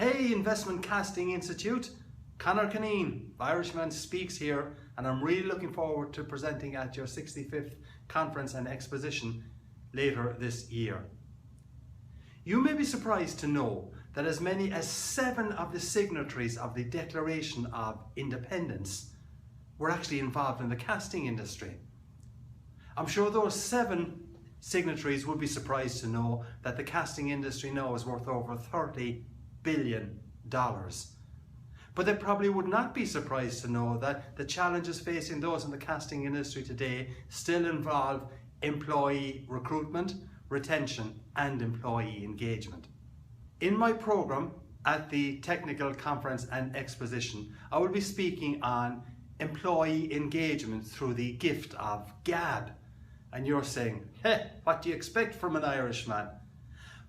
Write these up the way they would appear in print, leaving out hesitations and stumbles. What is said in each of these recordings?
Hey Investment Casting Institute, Conor Kineen, Irishman Speaks here, and I'm really looking forward to presenting at your 65th conference and exposition later this year. You may be surprised to know that as many as 7 of the signatories of the Declaration of Independence were actually involved in the casting industry. I'm sure those 7 signatories would be surprised to know that the casting industry now is worth over $30 billion. But they probably would not be surprised to know that the challenges facing those in the casting industry today still involve employee recruitment, retention, and employee engagement. In my program at the Technical Conference and Exposition, I will be speaking on employee engagement through the gift of gab. And you're saying, hey, what do you expect from an Irishman?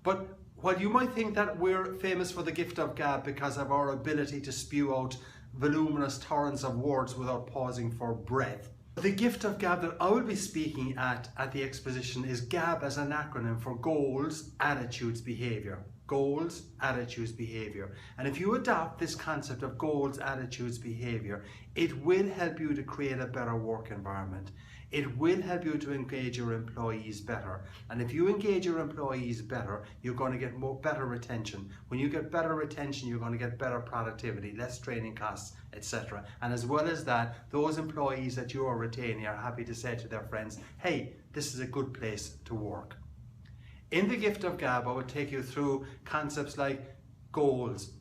But while you might think that we're famous for the gift of gab because of our ability to spew out voluminous torrents of words without pausing for breath, the gift of gab that I will be speaking at the exposition is GAB as an acronym for Goals, Attitudes, Behaviour. Goals, Attitudes, Behaviour. And if you adopt this concept of goals, attitudes, behaviour, it will help you to create a better work environment. It will help you to engage your employees better. And if you engage your employees better, you're going to get better retention. When you get better retention, you're going to get better productivity, less training costs, etc. And as well as that, those employees that you are retaining are happy to say to their friends, hey, this is a good place to work. In the gift of gab, I will take you through concepts like goals,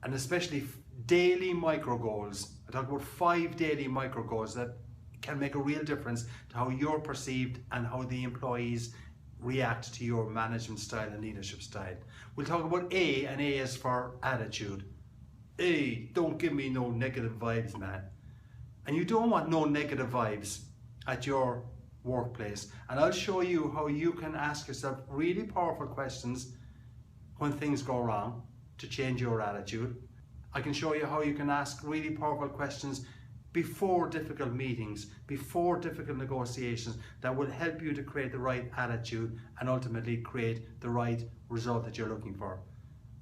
and especially daily micro goals. I talk about 5 daily micro goals that can make a real difference to how you're perceived and how the employees react to your management style and leadership style. We'll talk about A, and A is for attitude. Hey, don't give me no negative vibes, man. And you don't want no negative vibes at your workplace. And I'll show you how you can ask yourself really powerful questions when things go wrong to change your attitude. I can show you how you can ask really powerful questions before difficult meetings, before difficult negotiations, that will help you to create the right attitude and ultimately create the right result that you're looking for.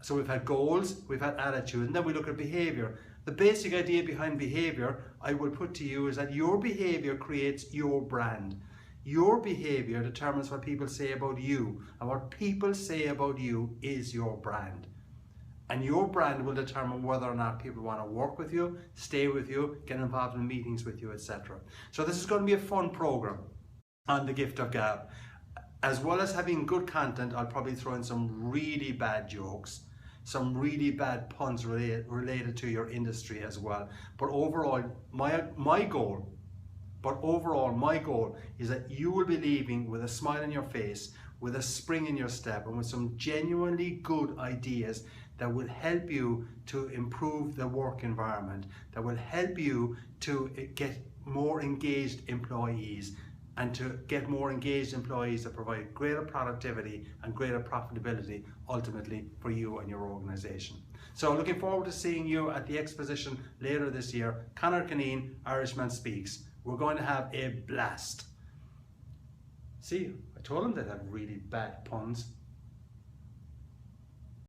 So we've had goals, we've had attitude, and then we look at behavior. The basic idea behind behavior, I will put to you, is that your behavior creates your brand. Your behavior determines what people say about you, and what people say about you is your brand. And your brand will determine whether or not people want to work with you, stay with you, get involved in meetings with you, etc. So this is going to be a fun program on the gift of gab. As well as having good content, I'll probably throw in some really bad jokes, some really bad puns related to your industry as well. But overall, my goal is that you will be leaving with a smile on your face, with a spring in your step, and with some genuinely good ideas that will help you to improve the work environment, that will help you to get more engaged employees, and to get more engaged employees that provide greater productivity and greater profitability ultimately for you and your organization. So looking forward to seeing you at the exposition later this year. Conor Kineen, Irishman Speaks. We're going to have a blast. See, I told him they had really bad puns.